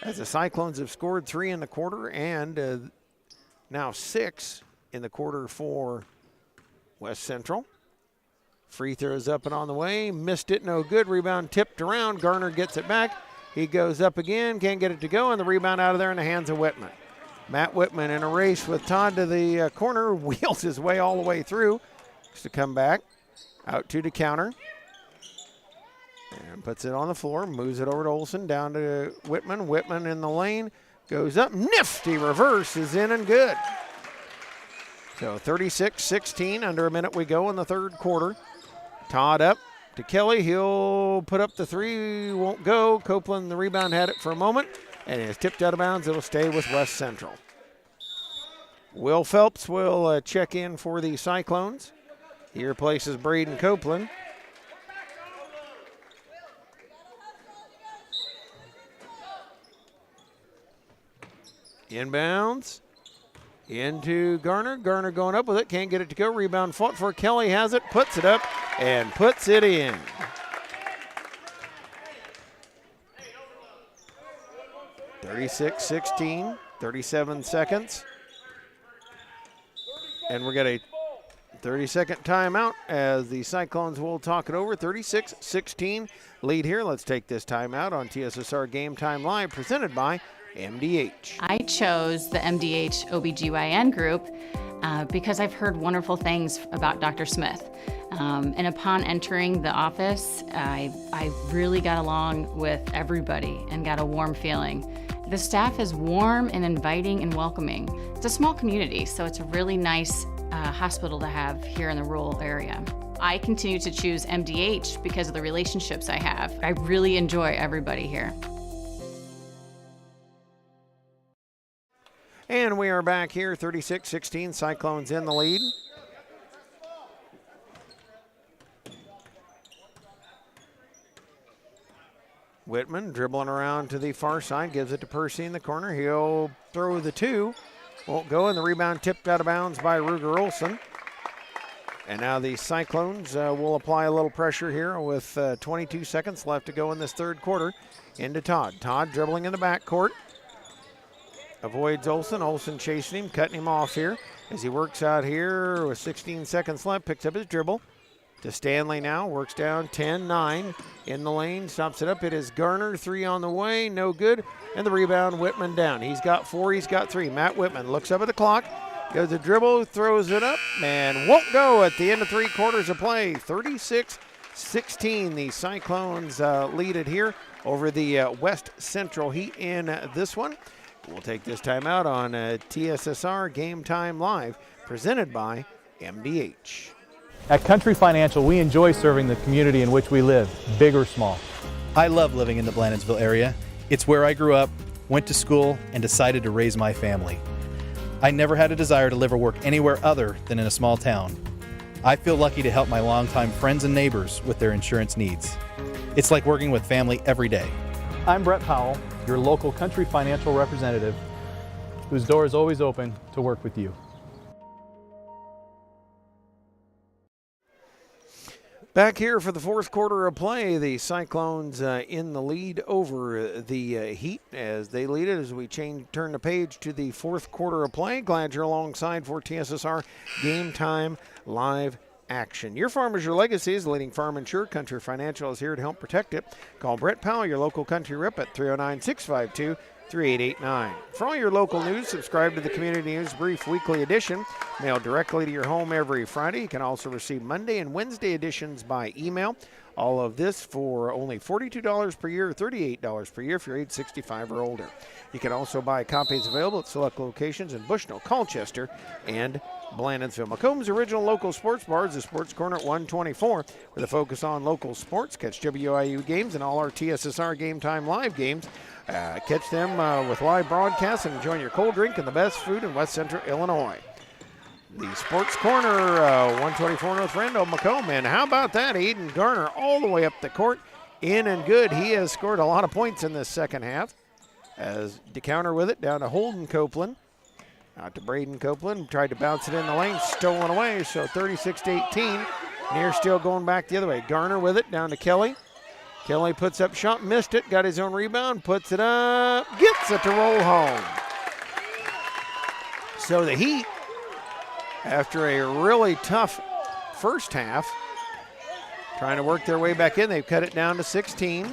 Speaker 1: as the Cyclones have scored 3 in the quarter and now 6 in the quarter for West Central. Free throws up and on the way. Missed it, no good. Rebound tipped around. Garner gets it back. He goes up again, can't get it to go, and the rebound out of there in the hands of Whitman. Matt Whitman in a race with Todd to the corner, wheels his way all the way through. Just to come back, out to DeCounter. And puts it on the floor, moves it over to Olson, down to Whitman. Whitman in the lane, goes up, nifty reverse is in and good. So 36-16, under a minute we go in the third quarter. Todd up to Kelly, he'll put up the three, won't go. Copeland, the rebound, had it for a moment. And it's tipped out of bounds. It'll stay with West Central. Will Phelps will check in for the Cyclones. He replaces Braden Copeland. Inbounds. Into Garner. Garner going up with it. Can't get it to go. Rebound fought for. Kelly has it. Puts it up and puts it in. (36-16). 37 seconds. And we're going to 30-second timeout as the Cyclones will talk it over. 36-16 lead here. Let's take this timeout on TSSR Game Time Live, presented by MDH.
Speaker 8: I chose the MDH OBGYN group because I've heard wonderful things about Dr. Smith. And upon entering the office, I really got along with everybody and got a warm feeling. The staff is warm and inviting and welcoming. It's a small community, so it's a really nice hospital to have here in the rural area. I continue to choose MDH because of the relationships I have. I really enjoy everybody here.
Speaker 1: And we are back here, 36-16, Cyclones in the lead. Whitman dribbling around to the far side, gives it to Percy in the corner. He'll throw the two. Won't go, and the rebound tipped out of bounds by Ruger Olson. And now the Cyclones will apply a little pressure here with 22 seconds left to go in this third quarter. Into Todd. Todd dribbling in the backcourt. Avoids Olson. Olson chasing him, cutting him off here as he works out here with 16 seconds left. Picks up his dribble. To Stanley now, works down 10-9 in the lane, stops it up. It is Garner, three on the way, no good. And the rebound, Whitman down. He's got four, he's got three. Matt Whitman looks up at the clock, goes to dribble, throws it up, and won't go at the end of 3 quarters of play. 36-16, the Cyclones lead it here over the West Central Heat in this one. We'll take this timeout on TSSR Game Time Live, presented by MDH.
Speaker 5: At Country Financial, we enjoy serving the community in which we live, big or small.
Speaker 6: I love living in the Blandonsville area. It's where I grew up, went to school, and decided to raise my family. I never had a desire to live or work anywhere other than in a small town. I feel lucky to help my longtime friends and neighbors with their insurance needs. It's like working with family every day.
Speaker 5: I'm Brett Powell, your local Country Financial representative, whose door is always open to work with you.
Speaker 1: Back here for the fourth quarter of play, the Cyclones in the lead over the Heat as they lead it as we turn the page to the fourth quarter of play. Glad you're alongside for TSSR Game Time Live action. Your farm is your legacy. Is the leading farm insurer. Country Financial is here to help protect it. Call Brett Powell, your local country rep, at 309-652-3889. For all your local news, subscribe to the Community News Brief Weekly Edition, mailed directly to your home every Friday. You can also receive Monday and Wednesday editions by email. All of this for only $42 per year or $38 per year if you're age 65 or older. You can also buy copies available at select locations in Bushnell, Colchester, and Blandonsville. Macomb's original local sports bar is the Sports Corner at 124 with a focus on local sports. Catch WIU games and all our TSSR Game Time Live games. Catch them with live broadcasts and enjoy your cold drink and the best food in West Central Illinois. The Sports Corner, 124 North Randall, Macomb. And how about that? Aiden Garner all the way up the court, in and good. He has scored a lot of points in this second half. As to counter with it, down to Holden Copeland. Out to Braden Copeland, tried to bounce it in the lane, stolen away, so 36-18. Near still going back the other way. Garner with it, down to Kelly. Kelly puts up shot, missed it, got his own rebound, puts it up, gets it to roll home. So the Heat, after a really tough first half, trying to work their way back in. They've cut it down to 16.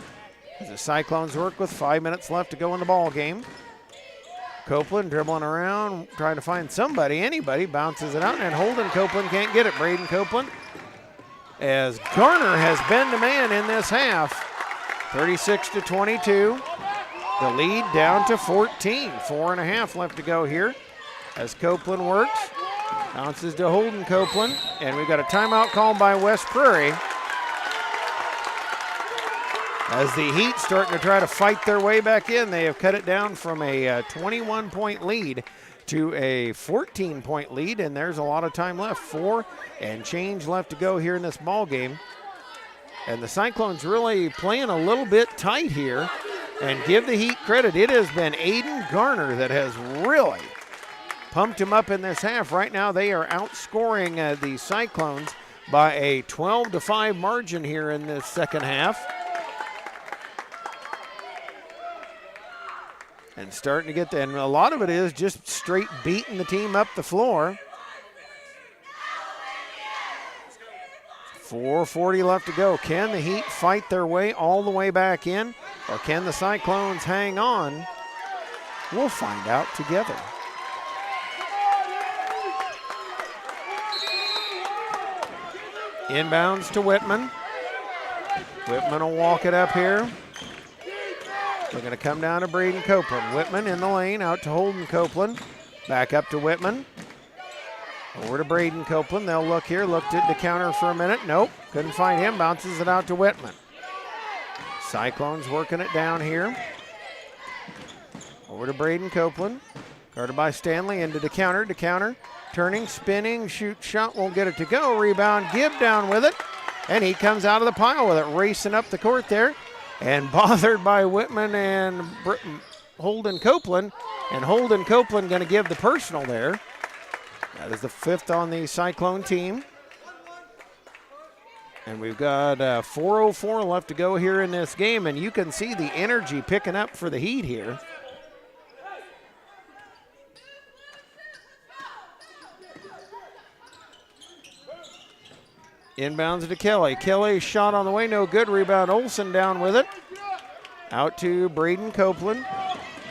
Speaker 1: As the Cyclones work with 5 minutes left to go in the ball game. Copeland dribbling around, trying to find somebody, anybody, bounces it out, and Holden Copeland can't get it. Braden Copeland, as Garner has been the man in this half. 36-22. The lead down to 14. 4.5 left to go here as Copeland works. Bounces to Holden Copeland, and we've got a timeout called by West Prairie. As the Heat starting to try to fight their way back in, they have cut it down from a 21-point lead to a 14-point lead, and there's a lot of time left. 4 and change left to go here in this ball game. And the Cyclones really playing a little bit tight here, and give the Heat credit. It has been Aiden Garner that has really pumped them up in this half. Right now they are outscoring the Cyclones by a 12-5 margin here in the second half. And starting to get and a lot of it is just straight beating the team up the floor. 4:40 left to go. Can the Heat fight their way all the way back in, or can the Cyclones hang on? We'll find out together. Inbounds to Whitman. Whitman will walk it up here. They're going to come down to Braden Copeland. Whitman in the lane, out to Holden Copeland. Back up to Whitman. Over to Braden Copeland. They'll look here. Looked at the counter for a minute. Nope, couldn't find him. Bounces it out to Whitman. Cyclones working it down here. Over to Braden Copeland. Guarded by Stanley into the counter. To counter. Turning, spinning, shoot, shot. Won't get it to go. Rebound. Gibb down with it. And he comes out of the pile with it. Racing up the court there. And bothered by Whitman and Holden Copeland. And Holden Copeland going to give the personal there. That is the 5th on the Cyclone team. And we've got 4:04 left to go here in this game. And you can see the energy picking up for the Heat here. Inbounds to Kelly. Kelly shot on the way, no good. Rebound, Olsen down with it. Out to Braden Copeland.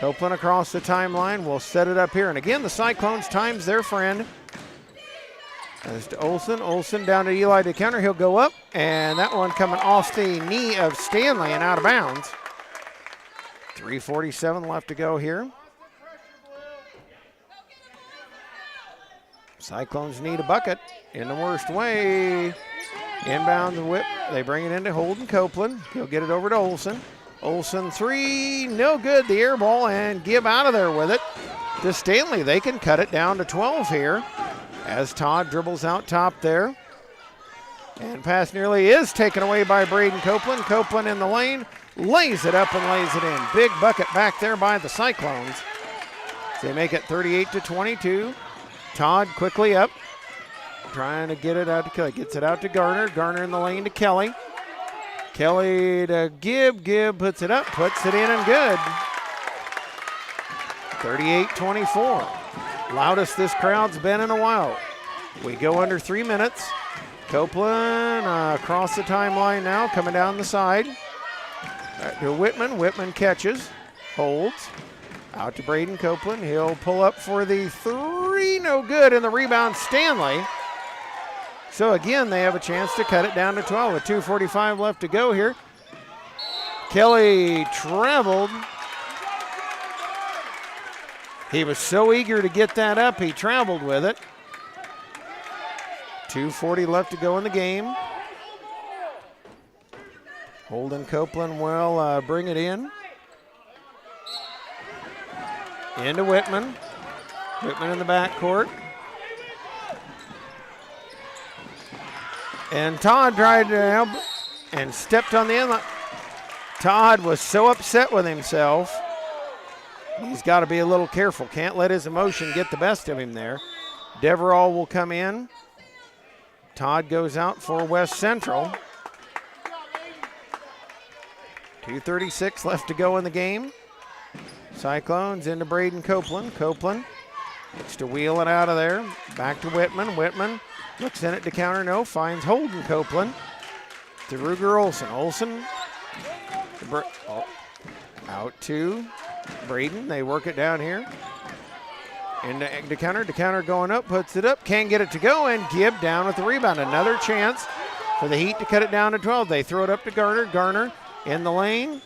Speaker 1: Copeland across the timeline. We'll set it up here. And again, the Cyclones time's their friend. As to Olsen. Olsen down to Eli to counter. He'll go up. And that one coming off the knee of Stanley and out of bounds. 3:47 left to go here. Cyclones need a bucket in the worst way. Inbound the whip. They bring it into Holden Copeland. He'll get it over to Olsen. Olsen 3, no good. The air ball and Gibb out of there with it. To Stanley, they can cut it down to 12 here as Todd dribbles out top there. And pass nearly is taken away by Braden Copeland. Copeland in the lane, lays it up and lays it in. Big bucket back there by the Cyclones. So they make it 38-22. Todd quickly up, trying to get it out to Kelly. Gets it out to Garner. Garner in the lane to Kelly. Kelly to Gibb. Gibb puts it up, puts it in and good. 38-24. Loudest this crowd's been in a while. We go under 3 minutes. Copeland across the timeline now, coming down the side. To Whitman. Whitman catches, holds. Out to Braden Copeland. He'll pull up for the 3. No good. And the rebound, Stanley. So again, they have a chance to cut it down to 12 with 2:45 left to go here. Kelly traveled. He was so eager to get that up, he traveled with it. 2:40 left to go in the game. Holden Copeland will bring it in. Into Whitman. Whitman in the backcourt. And Todd tried to help and stepped on the inlet. Todd was so upset with himself. He's got to be a little careful. Can't let his emotion get the best of him there. Deverall will come in. Todd goes out for West Central. 2:36 left to go in the game. Cyclones into Braden Copeland. Copeland looks to wheel it out of there. Back to Whitman. Whitman looks in it to counter. No. Finds Holden Copeland. To Ruger Olsen. Olsen out to Braden. They work it down here. Into to counter. To counter going up. Puts it up. Can't get it to go. And Gibb down with the rebound. Another chance for the Heat to cut it down to 12. They throw it up to Garner. Garner in the lane.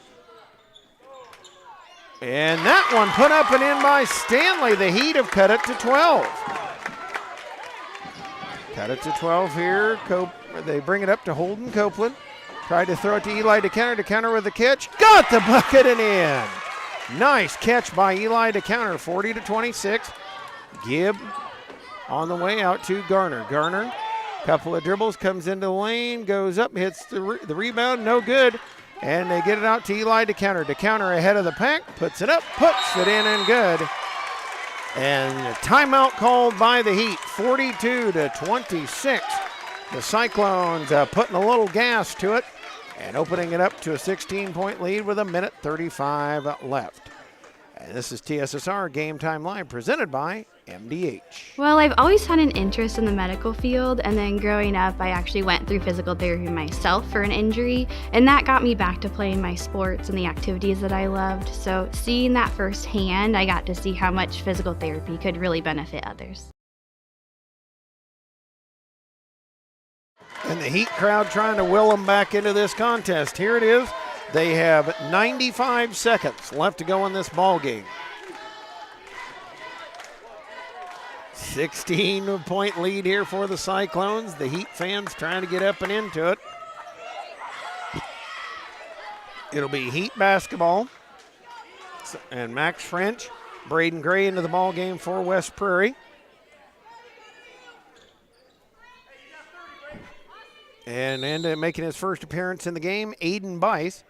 Speaker 1: And that one put up and in by Stanley. The Heat have cut it to 12. Cut it to 12 here. They bring it up to Holden Copeland. Tried to throw it to Eli to counter with the catch. Got the bucket and in. Nice catch by Eli to counter, 40-26. Gibb on the way out to Garner. Garner, couple of dribbles, comes into the lane, goes up, hits the rebound, no good. And they get it out to Eli to counter. To counter ahead of the pack, puts it up, puts it in and good. And a timeout called by the Heat, 42-26. The Cyclones putting a little gas to it and opening it up to a 16-point lead with 1:35 left. And this is TSSR Game Time Live presented by MDH.
Speaker 9: Well, I've always had an interest in the medical field, and then growing up, I actually went through physical therapy myself for an injury, and that got me back to playing my sports and the activities that I loved. So seeing that firsthand, I got to see how much physical therapy could really benefit others.
Speaker 1: And the Heat crowd trying to will them back into this contest. Here it is. They have 95 seconds left to go in this ball game. 16-point lead here for the Cyclones. The Heat fans trying to get up and into it. It'll be Heat basketball. And Max French, Braden Gray into the ball game for West Prairie. And making his first appearance in the game, Aiden Bice.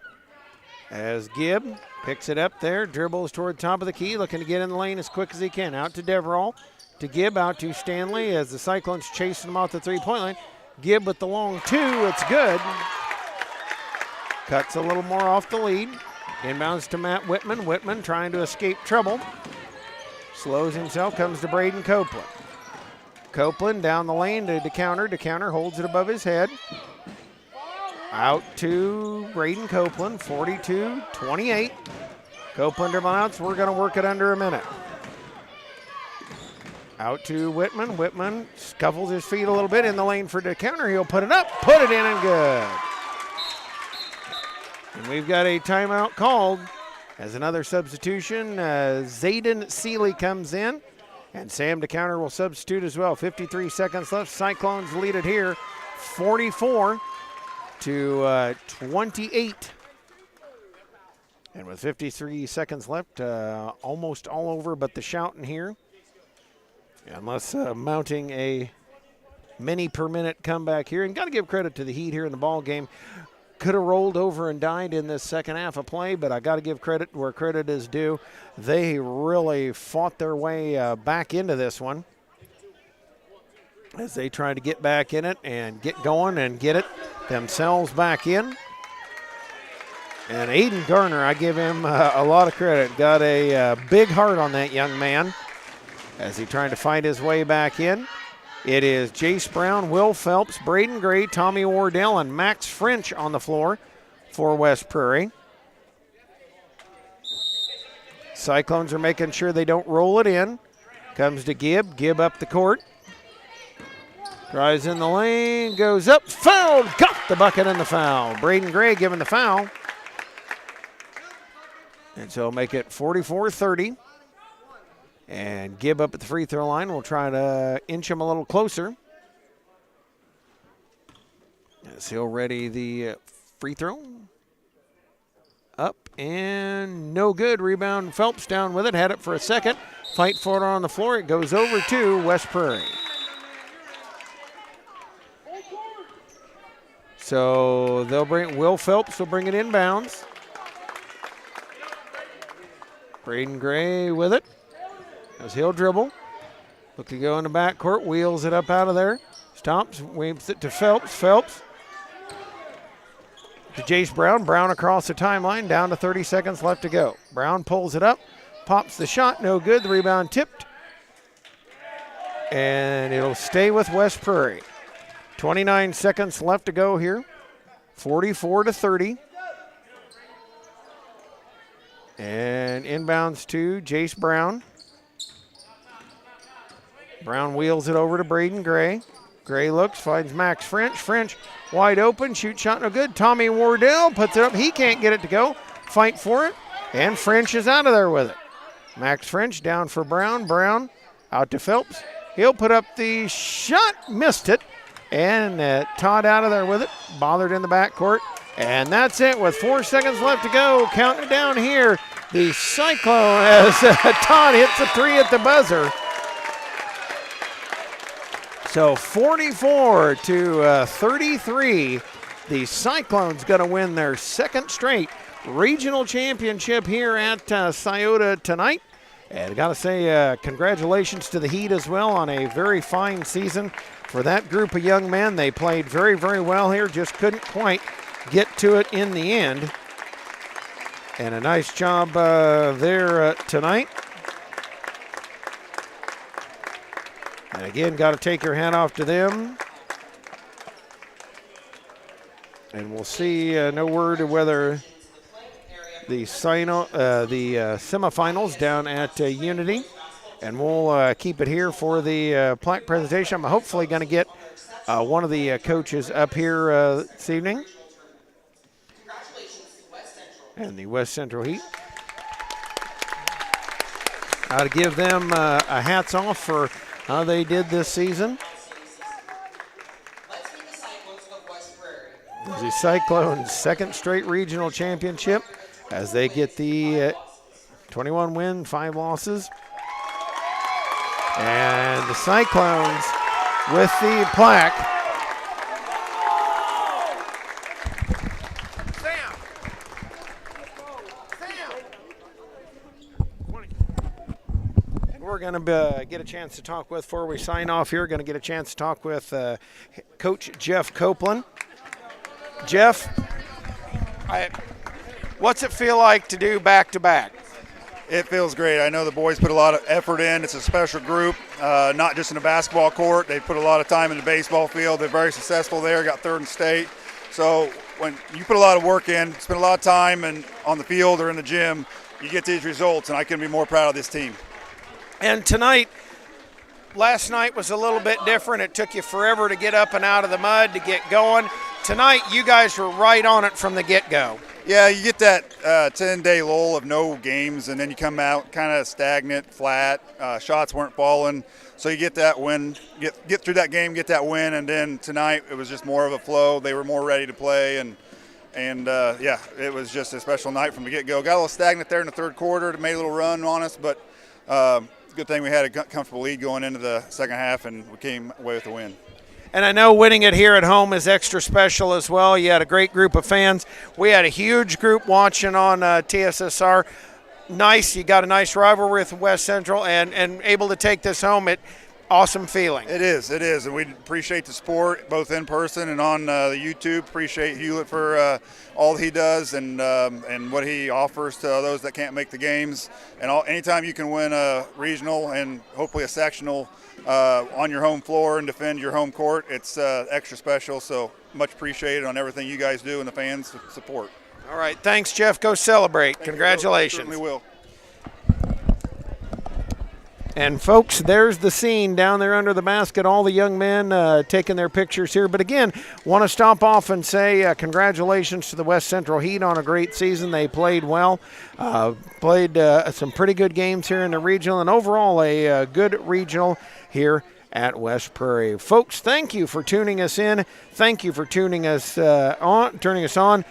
Speaker 1: As Gibb picks it up there, dribbles toward the top of the key, looking to get in the lane as quick as he can. Out to Deverall, to Gibb, out to Stanley as the Cyclones chasing him off the three-point line. Gibb with the long two, it's good. Cuts a little more off the lead. Inbounds to Matt Whitman. Whitman trying to escape trouble. Slows himself, comes to Braden Copeland. Copeland down the lane to DeCounter. DeCounter holds it above his head. Out to Braden Copeland, 42-28. Copeland timeouts, we're going to work it under a minute. Out to Whitman. Whitman scuffles his feet a little bit in the lane for DeCounter. He'll put it up, put it in, and good. And we've got a timeout called as another substitution. Zayden Seeley comes in, and Sam DeCounter will substitute as well. 53 seconds left. Cyclones lead it here, 44-28. And with 53 seconds left, almost all over but the shouting here. Unless mounting a mini per minute comeback here. And got to give credit to the Heat here in the ball game. Could have rolled over and died in this second half of play, but I got to give credit where credit is due. They really fought their way back into this one as they try to get back in it and get going and get it themselves back in. And Aiden Garner, I give him a lot of credit. Got a big heart on that young man as he trying to fight his way back in. It is Jace Brown, Will Phelps, Braden Gray, Tommy Wardell, and Max French on the floor for West Prairie. Cyclones are making sure they don't roll it in. Comes to Gibb. Gibb up the court. Drives in the lane, goes up, fouled, got the bucket and the foul. Braden Gray giving the foul. And so make it 44-30. And Gibb up at the free throw line. We'll try to inch him a little closer. As he'll ready the free throw. Up and no good. Rebound, Phelps down with it. Had it for a second. Fight for it on the floor. It goes over to West Prairie. So they'll bring, Will Phelps will bring it inbounds. Braden Gray with it. As he'll dribble. Look to go in the backcourt. Wheels it up out of there. Stops. Waves it to Phelps. Phelps. To Jace Brown. Brown across the timeline. Down to 30 seconds left to go. Brown pulls it up. Pops the shot. No good. The rebound tipped. And it'll stay with West Prairie. 29 seconds left to go here. 44-30. And inbounds to Jace Brown. Brown wheels it over to Braden Gray. Gray looks, finds Max French. French wide open, shoot shot no good. Tommy Wardell puts it up. He can't get it to go. Fight for it. And French is out of there with it. Max French down for Brown. Brown out to Phelps. He'll put up the shot. Missed it. And Todd out of there with it. Bothered in the backcourt. And that's it with 4 seconds left to go. Counting it down here. The Cyclone as Todd hits a three at the buzzer. So 44-33. The Cyclones going to win their second straight regional championship here at Sciota tonight. And I got to say congratulations to the Heat as well on a very fine season for that group of young men. They played very, very well here, just couldn't quite get to it in the end. And a nice job there tonight. And again, got to take your hat off to them. And we'll see, no word of whether the semifinals down at Unity. And we'll keep it here for the plaque presentation. I'm hopefully going to get one of the coaches up here this evening. And the West Central Heat. To give them a hats off for how they did this season. The Cyclones' second straight regional championship as they get the 21 win, 5 losses. And the Cyclones with the plaque. We're going to get a chance to talk with, before we sign off here, going to get a chance to talk with Coach Jeff Copeland. Jeff, what's it feel like to do back-to-back?
Speaker 10: It feels great. I know the boys put a lot of effort in. It's a special group, not just in the basketball court. They put a lot of time in the baseball field. They're very successful there, got third in state. So when you put a lot of work in, spend a lot of time and on the field or in the gym, you get these results, and I couldn't be more proud of this team.
Speaker 1: And tonight, last night was a little bit different. It took you forever to get up and out of the mud to get going. Tonight, you guys were right on it from the get-go.
Speaker 10: Yeah, you get that 10-day lull of no games, and then you come out kind of stagnant, flat. Shots weren't falling, so you get that win, get through that game, get that win, and then tonight it was just more of a flow. They were more ready to play, and yeah, it was just a special night from the get-go. Got a little stagnant there in the third quarter. It made a little run on us, but good thing we had a comfortable lead going into the second half, and we came away with the win.
Speaker 1: And I know winning it here at home is extra special as well. You had a great group of fans. We had a huge group watching on TSSR. Nice. You got a nice rivalry with West Central and able to take this home. Awesome feeling.
Speaker 10: It is. And we appreciate the support, both in person and on the YouTube. Appreciate Hulett for all he does and what he offers to those that can't make the games. And anytime you can win a regional and hopefully a sectional on your home floor and defend your home court, it's extra special. So much appreciated on everything you guys do and the fans support.
Speaker 1: All right. Thanks, Jeff. Go celebrate. Congratulations.
Speaker 10: Certainly will.
Speaker 1: And, folks, there's the scene down there under the basket, all the young men taking their pictures here. But, again, want to stop off and say congratulations to the West Central Heat on a great season. They played well, played some pretty good games here in the regional, and overall a good regional here at West Prairie. Folks, thank you for tuning us in. Thank you for turning us on.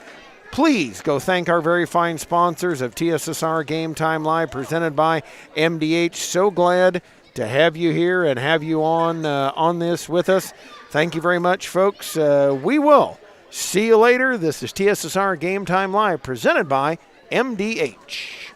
Speaker 1: Please go thank our very fine sponsors of TSSR Game Time Live, presented by MDH. So glad to have you here and have you on this with us. Thank you very much, folks. We will see you later. This is TSSR Game Time Live, presented by MDH.